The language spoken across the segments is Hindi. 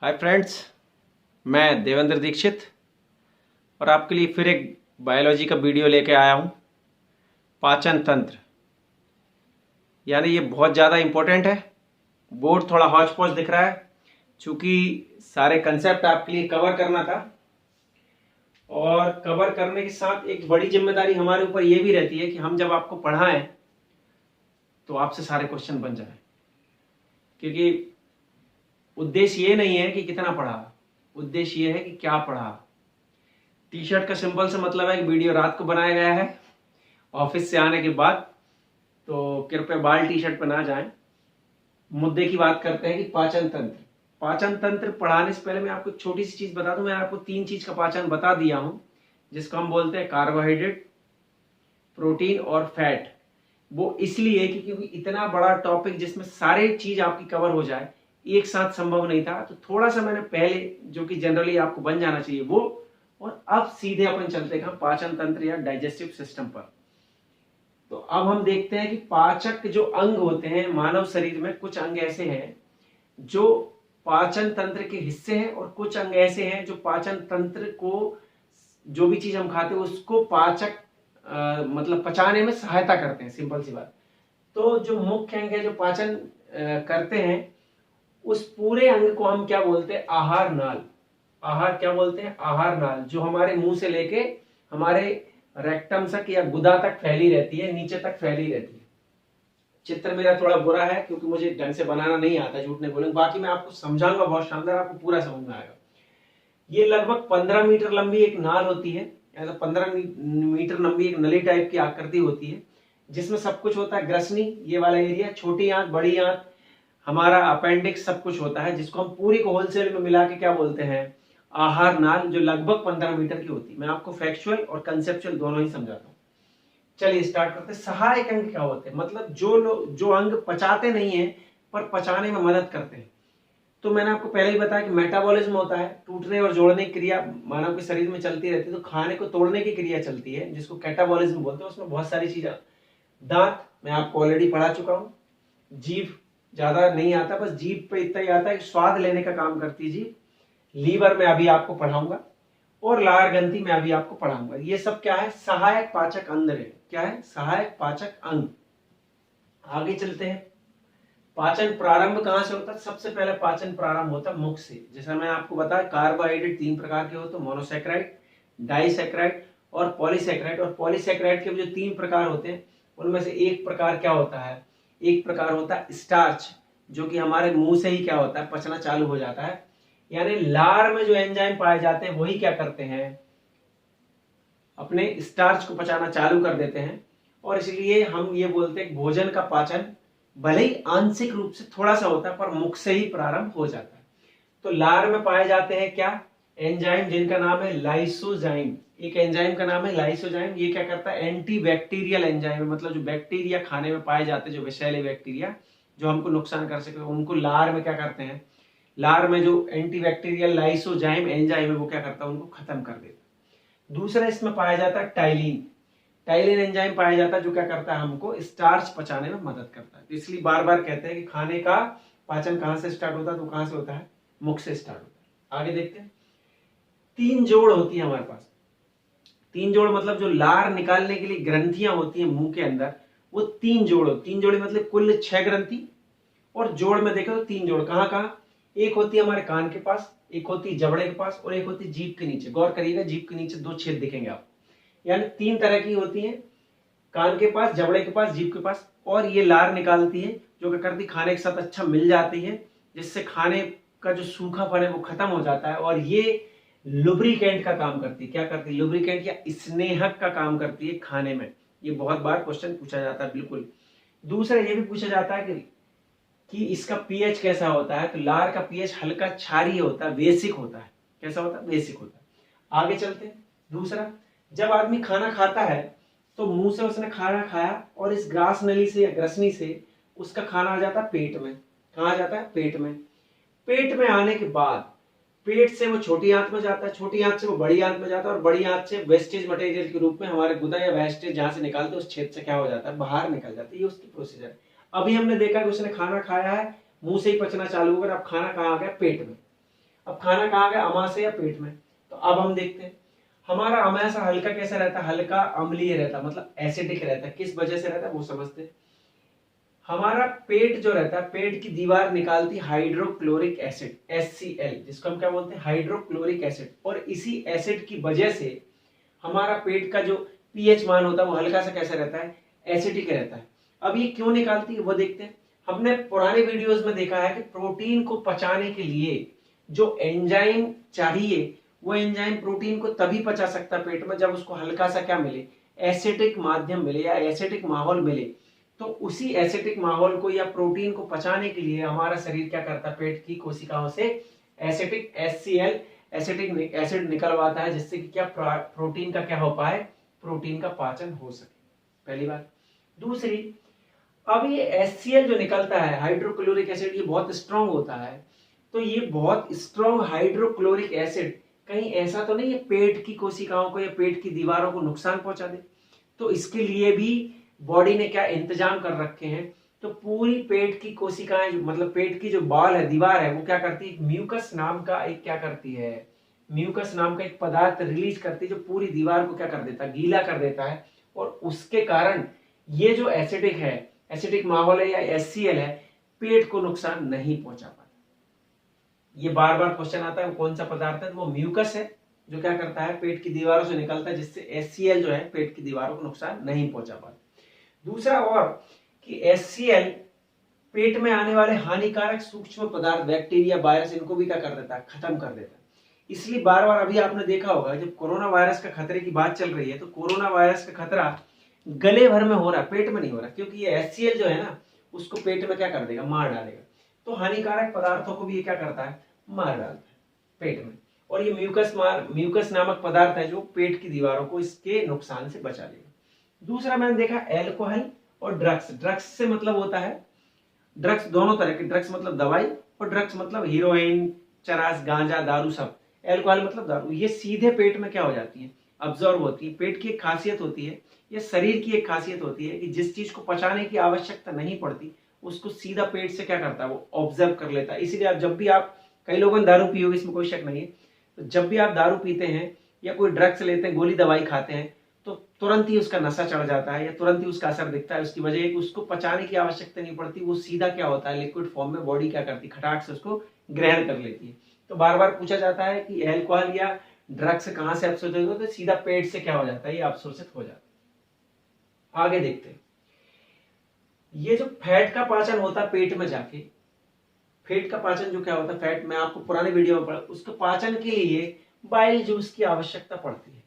हाय फ्रेंड्स, मैं देवेंद्र दीक्षित और आपके लिए फिर एक बायोलॉजी का वीडियो लेके आया हूँ। पाचन तंत्र यानी ये बहुत ज़्यादा इम्पोर्टेंट है। बोर्ड थोड़ा हौच पौच दिख रहा है चूँकि सारे कंसेप्ट आपके लिए कवर करना था और कवर करने के साथ एक बड़ी जिम्मेदारी हमारे ऊपर ये भी रहती है कि हम जब आपको पढ़ाएं तो आपसे सारे क्वेश्चन बन जाए, क्योंकि उद्देश्य ये नहीं है कि कितना पढ़ा, उद्देश्य ये है कि क्या पढ़ा। टी शर्ट का सिंपल से मतलब है कि वीडियो रात को बनाया गया है ऑफिस से आने के बाद, तो कृपया बाल टी शर्ट पर ना जाएं। मुद्दे की बात करते हैं कि पाचन तंत्र। पाचन तंत्र पढ़ाने से पहले मैं आपको एक छोटी सी चीज बता दूं। मैं आपको 3 चीज का पाचन बता दिया हूं, जिसको हम बोलते हैं कार्बोहाइड्रेट, प्रोटीन और फैट। वो इसलिए कि क्योंकि इतना बड़ा टॉपिक जिसमें सारे चीज आपकी कवर हो जाए एक साथ संभव नहीं था, तो थोड़ा सा मैंने पहले, जो कि जनरली आपको बन जाना चाहिए वो, और अब सीधे अपन चलते हैं पाचन तंत्र या डाइजेस्टिव सिस्टम पर। तो अब हम देखते हैं कि पाचक जो अंग होते हैं मानव शरीर में, कुछ अंग ऐसे हैं जो पाचन तंत्र के हिस्से हैं और कुछ अंग ऐसे हैं जो पाचन तंत्र को, जो भी चीज हम खाते हैं उसको पाचक मतलब पचाने में सहायता करते हैं। सिंपल सी बात। तो जो मुख्य अंग है जो पाचन करते हैं, उस पूरे अंग को हम क्या बोलते हैं? आहार नाल। आहार क्या बोलते हैं? आहार नाल, जो हमारे मुंह से लेके हमारे रेक्टम तक या गुदा तक फैली रहती है, नीचे तक फैली रहती है। चित्र मेरा थोड़ा बुरा है क्योंकि मुझे ढंग से बनाना नहीं आता, झूठ नहीं बोलूंगा। बाकी मैं आपको समझाऊंगा बहुत शानदार, आपको पूरा समझ में आएगा। ये लगभग 15 मीटर लंबी एक नाल होती है, 15 मीटर लंबी एक नली टाइप की आकृति होती है, जिसमें सब कुछ होता है। ग्रसनी, ये वाला एरिया, छोटी आंत, बड़ी आंत, हमारा अपेंडिक्स, सब कुछ होता है, जिसको हम पूरी को होलसेल में मिला के क्या बोलते हैं? आहार नाल, जो लगभग 15 मीटर की होती है। मैं आपको फैक्चुअल और कंसेप्चुअल दोनों ही समझाता हूँ। चलिए स्टार्ट करते हैं। सहायक अंग क्या होते हैं? मतलब जो अंग पचाते नहीं है पर पचाने में मदद करते हैं। तो मैंने आपको पहले ही बताया कि मेटाबॉलिज्म होता है, टूटने और जोड़ने की क्रिया मानव के शरीर में चलती रहती है। तो खाने को तोड़ने की क्रिया चलती है, जिसको कैटाबॉलिज्म बोलते हैं। उसमें बहुत सारी चीजें। दांत मैं आपको ऑलरेडी पढ़ा चुका हूँ। जीभ ज्यादा नहीं आता, बस जीभ पे इतना ही आता है कि स्वाद लेने का काम करती है जीभ। लीवर में अभी आपको पढ़ाऊंगा, और लार ग्रंथि में अभी आपको पढ़ाऊंगा। ये सब क्या है? सहायक पाचक अंग है। क्या है? सहायक पाचक अंग। आगे चलते हैं। पाचन प्रारंभ कहां से होता है? सबसे पहले पाचन प्रारंभ होता है मुख से। जैसा मैं आपको बताया, कार्बोहाइड्रेट 3 प्रकार के होते हैं, मोनोसैकेराइड, डाइसैकेराइड और पॉलीसैकेराइड। और पॉलीसैकेराइड के जो 3 प्रकार होते हैं, उनमें से एक प्रकार क्या होता है? एक प्रकार होता है स्टार्च, जो कि हमारे मुंह से ही क्या होता है? पचना चालू हो जाता है। यानी लार में जो एंजाइम पाए जाते हैं वही क्या करते हैं? अपने स्टार्च को पचाना चालू कर देते हैं। और इसलिए हम ये बोलते हैं भोजन का पाचन भले ही आंशिक रूप से थोड़ा सा होता है, पर मुख से ही प्रारंभ हो जाता है। तो लार में पाए जाते हैं क्या? एंजाइम, जिनका नाम है लाइसोजाइम। एक एंजाइम का नाम है लाइसोजाइम। ये क्या करता है? एंटी बैक्टीरियल एंजाइम है। मतलब जो बैक्टीरिया खाने में पाए जाते हैं, जो विषैले बैक्टीरिया जो हमको नुकसान कर सके, उनको लार में क्या करते हैं? लार में जो एंटी बैक्टीरियल लाइसोजाइम एंजाइम है वो क्या करता है? उनको खत्म कर देता है। दूसरा इसमें पाया जाता है टाइलिन। टाइलिन एंजाइम पाया जाता है, जो क्या करता है? हमको स्टार्च पचाने में मदद करता है। तो इसलिए बार बार कहते हैं कि खाने का पाचन कहां से स्टार्ट होता है? तो कहां से होता है? मुख से स्टार्ट होता है। आगे देखते हैं। 3 जोड़ होती है हमारे पास। 3 जोड़ मतलब जो लार निकालने के लिए ग्रंथियां होती हैं मुंह के अंदर, वो 3 जोड़। 3 जोड़ मतलब कुल 6 ग्रंथि, और जोड़ में देखो तो 3 जोड़। कहां कहां? एक होती है हमारे कान के पास, एक होती है जबड़े के पास, और एक होती है जीभ के नीचे। गौर करिएगा, जीभ के नीचे 2 छेद दिखेंगे आपको। यानी 3 तरह की होती है, कान के पास, जबड़े के पास, जीभ के पास। और ये लार निकालती है, जो क्या करती? खाने के साथ अच्छा मिल जाती है, जिससे खाने का जो सूखापन है वो खत्म हो जाता है। और ये लुब्रिकेंट का काम करती है। क्या करती है? लुब्रिकेंट या स्नेहक का काम करती है खाने में। ये बहुत बार क्वेश्चन पूछा जाता है। बिल्कुल। दूसरा ये भी पूछा जाता है कि इसका पीएच कैसा होता है? तो लार का पीएच हल्का क्षारीय होता है, बेसिक होता है। कैसा होता है? बेसिक होता है। आगे चलते हैं। दूसरा, जब आदमी खाना खाता है तो मुंह से उसने खाना खाया, और इस ग्रास नली से या ग्रसनी से उसका खाना आ जाता है पेट में। कहाँ आ जाता है? पेट में। पेट में आने के बाद पेट से वो छोटी आंत में जाता है, छोटी आंत से वो बड़ी आंत में जाता है, और बड़ी आंत से वेस्टेज मटेरियल के रूप में हमारे गुदा या वेस्टेज जहां से निकालते हैं उस छेद से क्या हो जाता है? बाहर निकल जाता है। ये उसकी प्रोसीजर है। अभी हमने देखा कि उसने खाना खाया है, मुंह से ही पचना चालू हो गया। अब खाना कहाँ आ गया? पेट में। अब खाना कहाँ गया, आमाशय या पेट में। तो अब हम देखते हैं हमारा आमाशय हल्का कैसा रहता है, हल्का अम्लीय रहता है, मतलब एसिडिक रहता है। किस वजह से रहता है वो समझते हैं। हमारा पेट जो रहता है, पेट की दीवार निकालती है हाइड्रोक्लोरिक एसिड HCl, जिसको हम क्या बोलते हैं, हाइड्रोक्लोरिक एसिड। और इसी एसिड की वजह से हमारा पेट का जो पीएच मान होता है वो हल्का सा कैसा रहता है, एसिडिक रहता है। अब ये क्यों निकालती है वो देखते हैं। हमने पुराने वीडियोस में देखा है कि प्रोटीन को पचाने के लिए जो एंजाइम चाहिए, वो एंजाइम प्रोटीन को तभी पचा सकता है पेट में जब उसको हल्का सा क्या मिले, एसिडिक माध्यम मिले या एसिडिक माहौल मिले। तो उसी एसिडिक माहौल को या प्रोटीन को पचाने के लिए हमारा शरीर क्या करता है, पेट की कोशिकाओं से एसिडिक HCl एसिडिक एसिड निकलवाता है, जिससे कि क्या प्रोटीन का क्या हो पाए, प्रोटीन का पाचन हो सके। पहली बात। दूसरी, अब ये HCl जो निकलता है हाइड्रोक्लोरिक एसिड, ये बहुत स्ट्रांग होता है। तो ये बहुत स्ट्रांग हाइड्रोक्लोरिक एसिड कहीं ऐसा तो नहीं है पेट की कोशिकाओं को या पेट की दीवारों को नुकसान पहुंचा दे। तो इसके लिए भी बॉडी ने क्या इंतजाम कर रखे हैं। तो पूरी पेट की कोशिकाएं, मतलब पेट की जो बाल है, दीवार है, वो क्या करती है, म्यूकस नाम का एक क्या करती है, म्यूकस नाम का एक पदार्थ रिलीज करती है, जो पूरी दीवार को क्या कर देता है, गीला कर देता है। और उसके कारण ये जो एसिडिक है, एसिडिक माहौल है या HCl है, पेट को नुकसान नहीं पहुंचा पाता। ये बार बार क्वेश्चन आता है, वो कौन सा पदार्थ है, वो म्यूकस है जो क्या करता है, पेट की दीवारों से निकलता है, जिससे HCl जो है पेट की दीवारों को नुकसान नहीं पहुंचा पाता। दूसरा और कि HCl पेट में आने वाले हानिकारक सूक्ष्म पदार्थ, बैक्टीरिया, वायरस, इनको भी क्या कर देता है, खत्म कर देता है। इसलिए बार बार अभी आपने देखा होगा जब कोरोना वायरस का खतरे की बात चल रही है, तो कोरोना वायरस का खतरा गले भर में हो रहा है, पेट में नहीं हो रहा, क्योंकि ये HCl जो है ना, उसको पेट में क्या कर देगा, मार डालेगा। तो हानिकारक पदार्थों को भी ये क्या करता है, मार डालता है पेट में। और ये म्यूकस नामक पदार्थ है जो पेट की दीवारों को इसके नुकसान से बचा लेगा। दूसरा मैंने देखा एल्कोहल और ड्रग्स। ड्रग्स से मतलब होता है, ड्रग्स दोनों तरह के, ड्रग्स मतलब दवाई और ड्रग्स मतलब हीरोइन, चरस, गांजा, दारू सब। एल्कोहल मतलब दारू। ये सीधे पेट में क्या हो जाती है, अब्जॉर्ब होती है। पेट की एक खासियत होती है, ये शरीर की एक खासियत होती है कि जिस चीज को पचाने की आवश्यकता नहीं पड़ती उसको सीधा पेट से क्या करता है, वो ऑब्जर्व कर लेता है। इसीलिए जब भी आप, कई लोगों ने दारू पी होगी, इसमें कोई शक नहीं है, तो जब भी आप दारू पीते हैं या कोई ड्रग्स लेते हैं, गोली दवाई खाते हैं, तो तुरंत ही उसका नशा चढ़ जाता है या तुरंत ही उसका असर दिखता है। उसकी वजह है कि उसको पचाने की आवश्यकता नहीं पड़ती, वो सीधा क्या होता है, लिक्विड फॉर्म में बॉडी क्या करती है, खटाक से उसको ग्रहण कर लेती है। तो बार बार पूछा जाता है कि अल्कोहल या ड्रग्स कहां से अवशोषित होता है, तो सीधा पेट से क्या हो जाता है, ये अवशोषित हो जाता है। आगे देखते हैं, ये जो फैट का पाचन होता है पेट में जाके, फैट का पाचन जो क्या होता है, फैट में आपको पुराने वीडियो में पढ़ा, उसके पाचन के लिए बाइल जूस की आवश्यकता पड़ती है,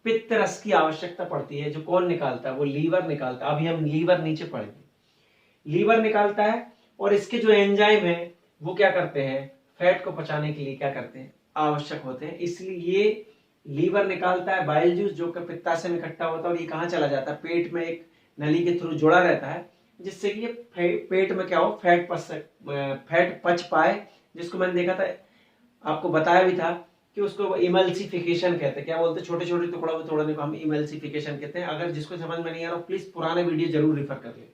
पित्त रस की आवश्यकता पड़ती है। जो कौन निकालता है, वो लीवर निकालता है। अभी हम लीवर नीचे पढ़ेंगे। लीवर निकालता है और इसके जो एंजाइम है वो क्या करते हैं, फैट को पचाने के लिए क्या करते हैं, आवश्यक होते हैं। इसलिए ये लीवर निकालता है बाइल जूस, जो कि पित्ताशय में इकट्ठा होता है और ये कहाँ चला जाता है, पेट में एक नली के थ्रू जुड़ा रहता है, जिससे कि ये पेट में क्या हो, फैट पच पाए। जिसको मैंने देखा था, आपको बताया भी था कि उसको इमल्सिफिकेशन कहते हैं। क्या बोलते हैं, छोटे छोटे टुकड़ों में तोड़ने को हम इमल्सिफिकेशन कहते हैं। अगर जिसको समझ में नहीं आ रहा प्लीज पुराने वीडियो जरूर रेफर कर ले।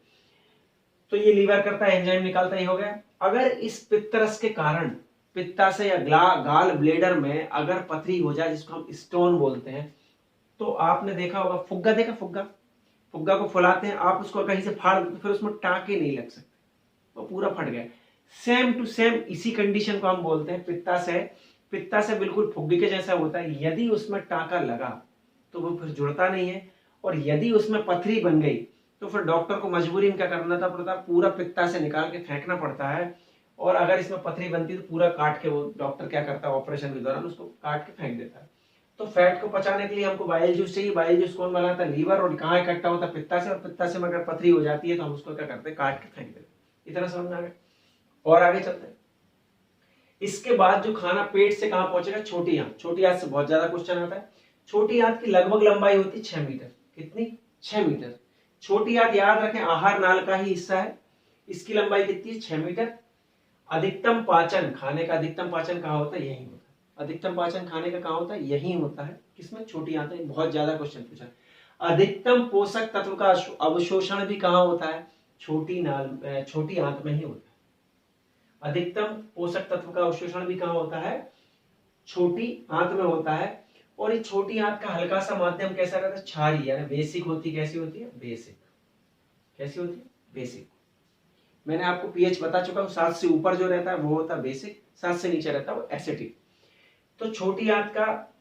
तो ये लीवर करता है, एंजाइम निकालता ही हो गया। अगर इस पित्तरस के कारण पित्ताशय या गाल ब्लेडर में अगर पथरी हो जाए, जिसको हम स्टोन बोलते हैं, तो आपने देखा होगा, फुग्गा देखा, फुग्गा को फुलाते हैं आप, उसको कहीं से फाड़ दो तो फिर उसमें टाँके नहीं लग सकते, वो पूरा फट गया। सेम टू सेम इसी कंडीशन को हम बोलते हैं पित्ताशय। पित्ताशय बिल्कुल फुग्गे के जैसा होता है। यदि उसमें टाँका लगा तो वो फिर जुड़ता नहीं है, और यदि उसमें पथरी बन गई तो फिर डॉक्टर को मजबूरी में क्या करना था पड़ता, पूरा पित्ताशय निकाल के फेंकना पड़ता है। और अगर इसमें पथरी बनती है तो पूरा काट के, वो डॉक्टर क्या करता है ऑपरेशन के दौरान, उसको काट के फेंक देता है। तो फैट को पचाने के लिए हमको बाइल जूस चाहिए। बाइल जूस कौन बनाता है, लीवर। और कहाँ इकट्ठा होता है, पित्ताशय। और पित्ताशय में अगर पथरी हो जाती है तो हम उसको क्या करते हैं, काट के फेंक देते हैं। इतना समझ में आ गया। और आगे चलते हैं। इसके बाद जो खाना पेट से कहां पहुंचेगा, छोटी आंत। छोटी आंत से बहुत ज्यादा क्वेश्चन आता है। छोटी आंत की लगभग लंबाई होती है 6 मीटर। कितनी, 6 मीटर। छोटी आंत याद रखें आहार नाल का ही हिस्सा है। इसकी लंबाई कितनी है, 6 मीटर। अधिकतम पाचन, खाने का अधिकतम पाचन कहाँ होता है, यही होता है। अधिकतम पाचन खाने का कहाँ होता है, यही होता है। किसमें, छोटी आंत में। बहुत ज्यादा क्वेश्चन पूछा। अधिकतम पोषक तत्व का अवशोषण भी कहाँ होता है, छोटी आंत में ही होता है। अधिकतम पोषक तत्व का अवशोषण भी कहाँ होता है? छोटी आंत में होता है। और ये छोटी आंत का हल्का सा माध्यम कैसा रहता है? क्षारीय, यानी बेसिक होती है। कैसी होती है? बेसिक। कैसी होती है? बेसिक। मैंने आपको पीएच बता चुका हूं, 7 से ऊपर जो रहता है वो होता है बेसिक, 7 से नीचे रहता है वो एसिडिक। तो छोटी आंत का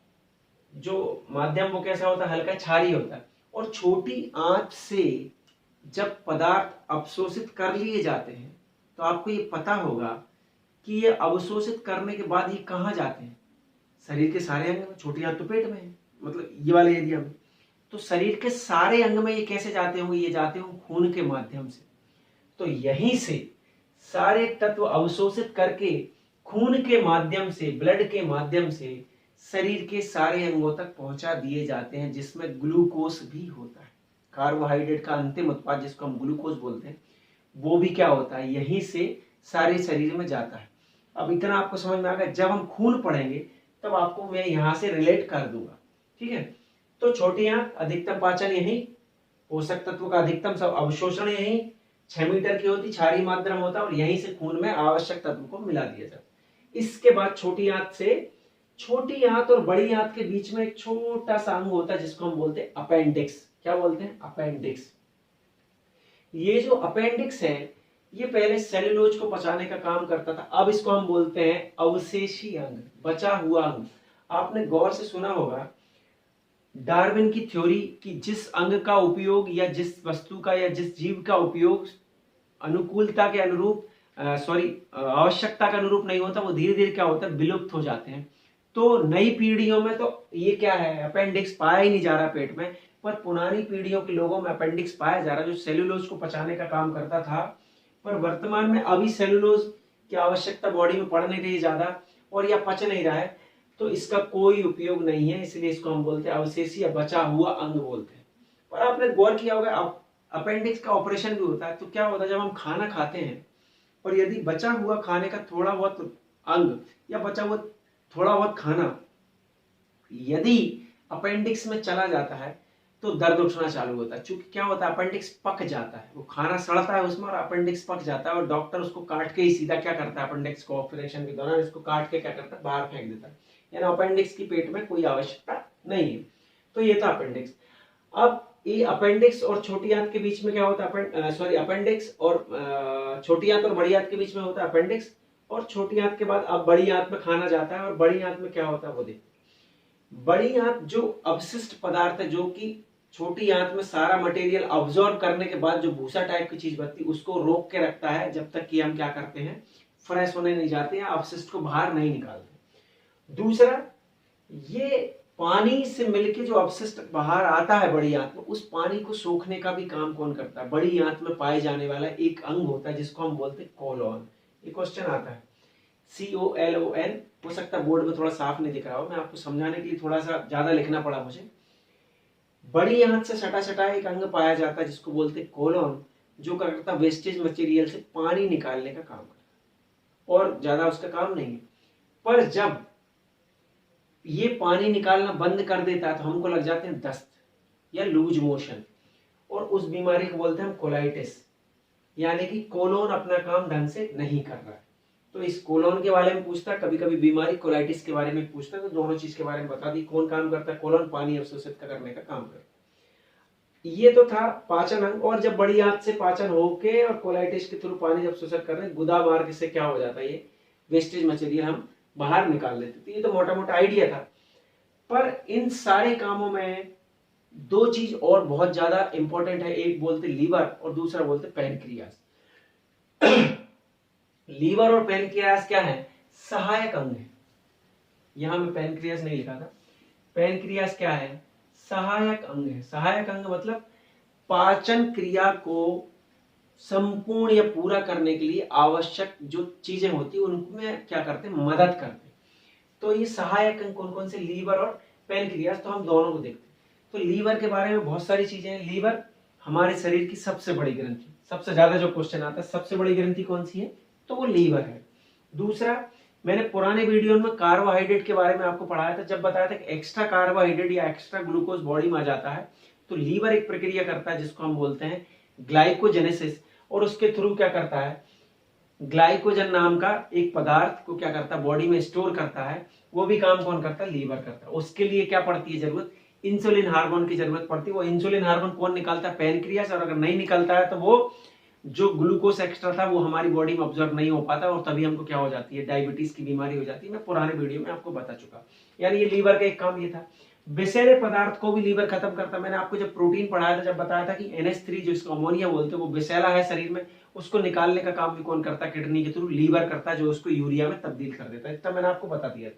जो माध्यम वो कैसा होता है? हल्का क्षारीय होता है। और छोटी आंत से जब पदार्थ अवशोषित कर लिए जाते हैं तो आपको ये पता होगा कि ये अवशोषित करने के बाद ये कहाँ जाते हैं? शरीर के सारे अंग में। छोटी आंत तो पेट में है, मतलब ये वाले एरिया में। तो शरीर के सारे अंग में ये कैसे जाते होंगे? ये जाते होंगे खून के माध्यम से। तो यहीं से सारे तत्व अवशोषित करके खून के माध्यम से, ब्लड के माध्यम से शरीर के सारे अंगों तक पहुंचा दिए जाते हैं, जिसमें ग्लूकोज भी होता है। कार्बोहाइड्रेट का अंतिम उत्पाद जिसको हम ग्लूकोज बोलते हैं, वो भी क्या होता है? यहीं से सारे शरीर में जाता है। अब इतना आपको समझ में आ गया। जब हम खून पढ़ेंगे तब आपको मैं यहां से रिलेट कर दूंगा, ठीक है? तो छोटी आंत, अधिकतम पाचन यही, पोषक तत्व का अधिकतम सब अवशोषण यही, 6 मीटर की होती, क्षारीय माध्यम होता है, और यहीं से खून में आवश्यक तत्व को मिला दिया जाता है। इसके बाद छोटी आंत से, छोटी आंत और बड़ी आंत के बीच में एक छोटा सा अंग होता है जिसको हम बोलते हैं अपेंडिक्स। क्या बोलते हैं? अपेंडिक्स। ये जो अपेंडिक्स है ये पहले सेलुलोज को पचाने का काम करता था, अब इसको हम बोलते हैं अवशेषी अंग, बचा हुआ अंग। आपने गौर से सुना होगा डार्विन की थ्योरी कि जिस अंग का उपयोग या जिस वस्तु का या जिस जीव का उपयोग अनुकूलता के अनुरूप आवश्यकता के अनुरूप नहीं होता, वो धीरे धीरे क्या होता है? विलुप्त हो जाते हैं। तो नई पीढ़ियों में तो ये क्या है? अपेंडिक्स पाया ही नहीं जा रहा पेट में, पर पुरानी पीढ़ियों के लोगों में अपेंडिक्स पाया जा रहा, जो सेलुलोज को पचाने का काम करता था। पर वर्तमान में अभी सेलुलोज की आवश्यकता बॉडी में पड़ नहीं रही ज्यादा, और या पच नहीं रहा है, तो इसका कोई उपयोग नहीं है, इसलिए इसको हम बोलते हैं अवशेषी या बचा हुआ अंग बोलते हैं। पर आपने गौर किया होगा अपेंडिक्स का ऑपरेशन भी होता है। तो क्या होता है? जब हम खाना खाते हैं और यदि बचा हुआ खाने का थोड़ा बहुत अंग या बचा हुआ थोड़ा बहुत खाना यदि अपेंडिक्स में चला जाता है तो दर्द उठना चालू होता है। क्योंकि क्या होता है? अपेंडिक्स पक जाता है, वो खाना सड़ता है उसमें और अपेंडिक्स पक जाता है, और डॉक्टर उसको काट के ही सीधा क्या करता है? अपेंडिक्स को ऑपरेशन के दौरान इसको काट के क्या करता है? बाहर फेंक देता है, यानी अपेंडिक्स की पेट में कोई आवश्यकता नहीं है। तो ये था अपेंडिक्स। अब ये अपेंडिक्स और छोटी आंत के बीच में क्या होता है? अपेंडिक्स और छोटी आंत और बड़ी आंत के बीच में होता है अपेंडिक्स, और छोटी आंत के बाद अब बड़ी आंत में खाना जाता है, और बड़ी आंत में क्या होता है वो देखो। बड़ी आंत जो अवशिष्ट पदार्थ है, जो कि छोटी आंत में सारा मटेरियल अब्सॉर्ब करने के बाद जो भूसा टाइप की चीज बनती है उसको रोक के रखता है, जब तक कि हम क्या करते हैं? फ्रेश होने नहीं जाते हैं, अवशिष्ट को बाहर नहीं निकालते। दूसरा, ये पानी से मिलके जो अवशिष्ट बाहर आता है बड़ी आंत में, उस पानी को सोखने का भी काम कौन करता है? बड़ी आंत में पाए जाने वाला एक अंग होता है जिसको हम बोलते हैं कोलोन। ये क्वेश्चन आता है, COLON। हो सकता है बोर्ड में थोड़ा साफ नहीं दिख रहा हो, मैं आपको समझाने के लिए थोड़ा सा ज्यादा लिखना पड़ा मुझे। बड़ी आंत से सटा सटा एक अंग पाया जाता है जिसको बोलते हैं कोलोन, जो क्या करता है? वेस्टेज मटेरियल से पानी निकालने का काम करता है, और ज्यादा उसका काम नहीं है। पर जब ये पानी निकालना बंद कर देता है तो हमको लग जाते हैं दस्त या लूज मोशन, और उस बीमारी को बोलते हैं हम कोलाइटिस, यानी कि कोलोन अपना काम ढंग से नहीं कर रहा है। तो इस कोलोन के बारे में पूछता है, कभी कभी बीमारी कोलाइटिस के बारे में पूछता है, तो दोनों चीज के बारे में बता दी। कौन काम करता है? कोलोन पानी अवशोषित करने का काम करता है। ये तो था पाचन अंग। और जब बड़ी आंत से पाचन होके और कोलाइटिस के थ्रू पानी जब शोषित कर रहे हैं, गुदा मार्ग से क्या हो जाता है? ये वेस्टेज मटेरियल हम बाहर निकाल लेते। तो ये तो मोटा मोटा आइडिया था। पर इन सारे कामों में दो चीज और बहुत ज्यादा इंपॉर्टेंट है, एक बोलते लीवर और दूसरा बोलते पैनक्रियास। लीवर और पैनक्रियास क्या है? सहायक अंग है। यहां में पैनक्रियास नहीं लिखा था। पैनक्रियास क्या है? सहायक अंग है। सहायक अंग मतलब पाचन क्रिया को संपूर्ण या पूरा करने के लिए आवश्यक जो चीजें होती है उनमें क्या करते हैं? मदद करते हैं। तो ये सहायक अंग कौन कौन से? लीवर और पैनक्रियास। तो हम दोनों को देखते हैं। तो लीवर के बारे में बहुत सारी चीजें हैं। लीवर हमारे शरीर की सबसे बड़ी ग्रंथि, सबसे ज्यादा जो क्वेश्चन आता है सबसे बड़ी ग्रंथि कौन सी है? तो वो लीवर है। दूसरा, मैंने पुराने वीडियो में कार्बोहाइड्रेट के बारे में आपको पढ़ाया था, जब बताया था कि एक्स्ट्रा कार्बोहाइड्रेट या एक्स्ट्रा ग्लूकोज बॉडी में आ जाता है तो लीवर एक प्रक्रिया करता है जिसको हम बोलते हैं ग्लाइकोजेनेसिस, और उसके थ्रू क्या करता है? ग्लाइकोजन नाम का एक पदार्थ को क्या करता है, बॉडी में स्टोर करता है। वो भी काम कौन करता है, लीवर करता है। उसके लिए क्या पड़ती है जरूरत, इंसुलिन हार्मोन की जरूरत पड़ती है। वो इंसुलिन हार्मोन कौन निकालता है, पैनक्रियास। और अगर नहीं निकलता है तो वो जो ग्लूकोज एक्स्ट्रा था वो हमारी बॉडी में ऑब्जर्व नहीं हो पाता और तभी हमको क्या हो जाती है, डायबिटीज की बीमारी हो जाती है। मैं पुराने वीडियो में आपको बता चुका। यानी ये लीवर का एक काम ये था। विषैले पदार्थ को भी लीवर खत्म करता है। मैंने आपको जब प्रोटीन पढ़ाया था, जब बताया था कि NH3 जो इसको अमोनिया बोलते हैं, वो विषैला है शरीर में, उसको निकालने का काम भी कौन करता है, किडनी के थ्रू लीवर करता है, जो उसको यूरिया में तब्दील कर देता है। इतना मैंने आपको बता दिया।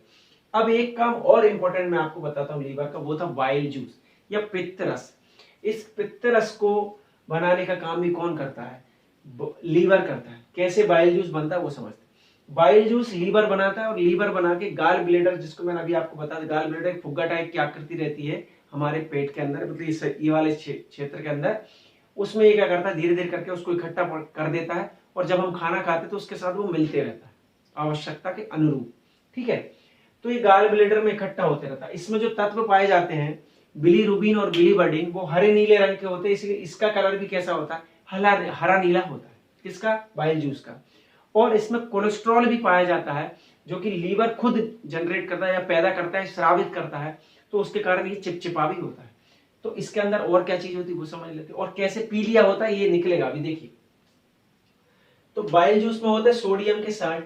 अब एक काम और इंपॉर्टेंट मैं आपको बताता हूँ लीवर का, वो था बाइल जूस या पित्त रस। इस पित्त रस को बनाने का काम भी कौन करता है, लीवर करता है। कैसे बाइल जूस बनता है वो समझते हैं। बाइल जूस लीवर बनाता है और लीवर बना के गाल ब्लेडर, जिसको मैंने अभी आपको बताया, गाल ब्लेडर एक फुग्गा टाइप की आकृति रहती है हमारे पेट के अंदर, मतलब ये वाले क्षेत्र के अंदर। उसमें ये क्या करता है, धीरे धीरे करके उसको इकट्ठा कर देता है और जब हम खाना खाते हैं तो उसके साथ वो मिलते रहता है आवश्यकता के अनुरूप। ठीक है, तो ये गाल ब्लेडर में इकट्ठा होते रहता है। इसमें जो तत्व पाए जाते हैं बिलीरुबिन और बिलीवर्डिन, वो हरे नीले रंग के होते हैं, इसलिए इसका कलर भी कैसा होता है, हरा नीला होता है। किसका, बाइल जूस का। और इसमें कोलेस्ट्रॉल भी पाया जाता है, जो कि लीवर खुद जनरेट करता है या पैदा करता है, स्रावित करता है, तो उसके कारण ये चिपचिपा भी होता है। तो इसके अंदर और क्या चीज होती है वो समझ लेते हैं, और कैसे पी लिया होता है ये निकलेगा अभी देखिए। तो बाइल जूस में होते हैं सोडियम के साल्ट,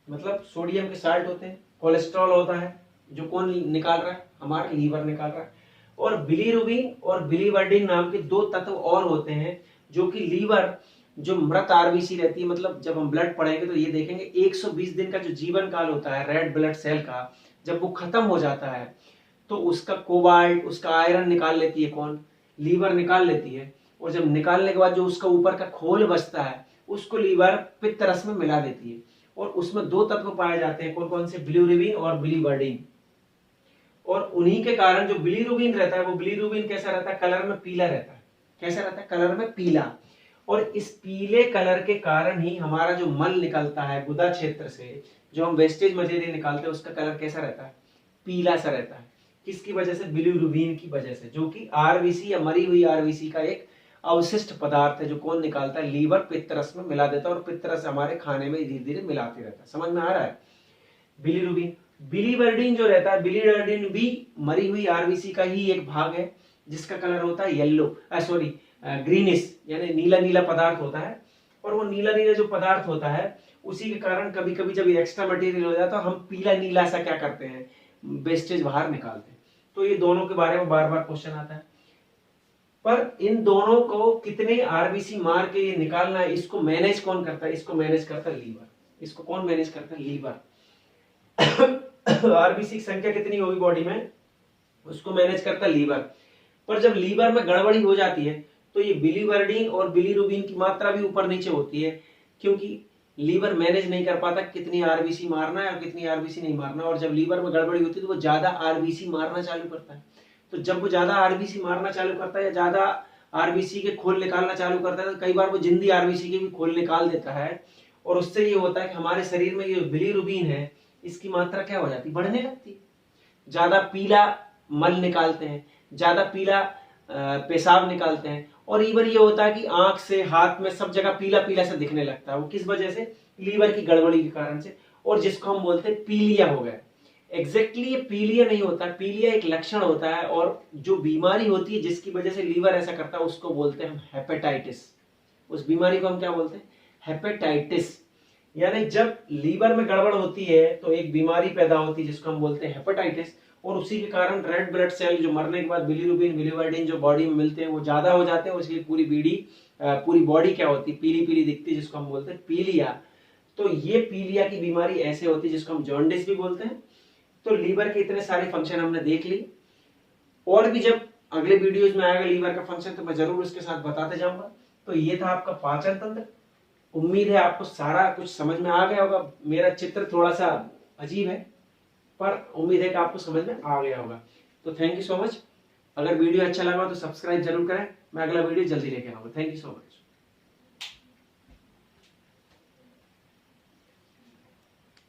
मतलब सोडियम के साल्ट होते हैं, कोलेस्ट्रॉल होता है, जो कौन निकाल रहा है, हमारा लीवर निकाल रहा है। और बिलीरुबिन और बिलीवर्डिन नाम के दो तत्व और होते हैं, जो कि लीवर, जो मृत आरबीसी रहती है, मतलब जब हम ब्लड पढ़ेंगे तो ये देखेंगे 120 दिन का जो जीवन काल होता है रेड ब्लड सेल का, जब वो खत्म हो जाता है तो उसका कोबाल्ट, उसका आयरन निकाल लेती है कौन, लीवर निकाल लेती है। और जब निकालने के बाद जो उसका ऊपर का खोल बचता है उसको लीवर पित्त रस में मिला देती है। और उसमें दो तत्व पाए जाते हैं, कौन कौन से, बिलीरुबिन और बिलीवर्डिन। और उन्हीं के कारण जो बिलीरुबिन रहता है, वो बिलीरुबिन कैसा रहता है, कलर में पीला रहता है। कैसा रहता है, कलर में पीला। और इस पीले कलर के कारण ही हमारा जो मल निकलता है गुदा क्षेत्र से, जो हम वेस्टेज मटेरियल निकालते हैं, उसका कलर कैसा रहता है, पीला सा रहता है। किसकी वजह से, बिलीरुबिन की वजह से, जो कि आरबीसी या मरी हुई आरबीसी का एक अवशिष्ट पदार्थ है, जो कौन निकालता है, लीवर पित्त रस में मिला देता है। और पित्त रस हमारे खाने में धीरे धीरे मिलाते रहता है। समझ में आ रहा है। बिलीरुबिन, बिलीवर्डिन जो रहता है, बिलीवर्डिन भी मरी हुई आरबीसी का ही एक भाग है, जिसका कलर होता है येलो, सॉरी ग्रीनिश, यानी नीला नीला पदार्थ होता है। और वो नीला नीला जो पदार्थ होता है, उसी के कारण कभी कभी जब एक्स्ट्रा मटेरियल हो जाता है हम पीला नीला सा क्या करते हैं, वेस्टेज बाहर निकालते हैं। तो ये दोनों के बारे में बार बार क्वेश्चन आता है। पर इन दोनों को कितने आरबीसी मार के ये निकालना है, इसको मैनेज कौन करता है, इसको मैनेज करता है लीवर। इसको कौन मैनेज करता है, लीवर। आरबीसी की संख्या कितनी होगी बॉडी में, उसको मैनेज करता है लीवर। पर जब लीवर में गड़बड़ी हो जाती है तो ये बिलीवर्डिन और बिलीरुबिन की मात्रा भी ऊपर नीचे होती है, क्योंकि लीवर मैनेज नहीं कर पाता कितनी आरबीसी मारना है और कितनी आरबीसी नहीं मारना। और जब लीवर में गड़बड़ी होती है तो वो ज्यादा आरबीसी मारना चालू करता है। तो जब वो ज्यादा आरबीसी मारना चालू करता है या ज्यादा आरबीसी के खोल निकालना चालू करता है, तो कई बार वो जिंदी आरबीसी के भी खोल निकाल देता है। और उससे ये होता है कि हमारे शरीर में ये बिलीरुबिन है, इसकी मात्रा क्या हो जाती है, बढ़ने लगती है। ज्यादा पीला मल निकालते हैं, ज्यादा पीला पेशाब निकालते हैं। और इवन ये होता है कि आंख से, हाथ में, सब जगह पीला पीला सा दिखने लगता है। वो किस वजह से, लीवर की गड़बड़ी के कारण से। और जिसको हम बोलते हैं पीलिया हो गया। एग्जैक्टली ये पीलिया नहीं होता, पीलिया एक लक्षण होता है। और जो बीमारी होती है जिसकी वजह से लीवर ऐसा करता है, उसको बोलते हैं हम हेपेटाइटिस। उस बीमारी को हम क्या बोलते हैं, हेपेटाइटिस। यानी जब लीवर में गड़बड़ होती है तो एक बीमारी पैदा होती है जिसको हम बोलते हैं हेपेटाइटिस। और उसी के कारण रेड ब्लड सेल जो मरने के बाद बिलीरुबिन बिलीवर्डिन जो बॉडी में मिलते हैं वो ज्यादा हो जाते हैं। इसलिए पूरी बॉडी क्या होती है, पीली पीली दिखती है, जिसको हम बोलते हैं पीलिया। तो ये पीलिया की बीमारी ऐसे होती है जिसको हम जॉन्डिस भी बोलते हैं। तो लीवर के इतने सारे फंक्शन हमने देख ली। और भी जब अगले वीडियोज में आएगा लीवर का फंक्शन तो मैं जरूर उसके साथ बताते जाऊंगा। तो ये था आपका पाचन तंत्र। उम्मीद है आपको सारा कुछ समझ में आ गया होगा। मेरा चित्र थोड़ा सा अजीब है, पर उम्मीद है कि आपको समझ में आ गया होगा। तो थैंक यू सो मच। अगर वीडियो अच्छा लगा तो सब्सक्राइब जरूर करें। मैं अगला वीडियो जल्दी लेके आऊंगा। Thank you so much.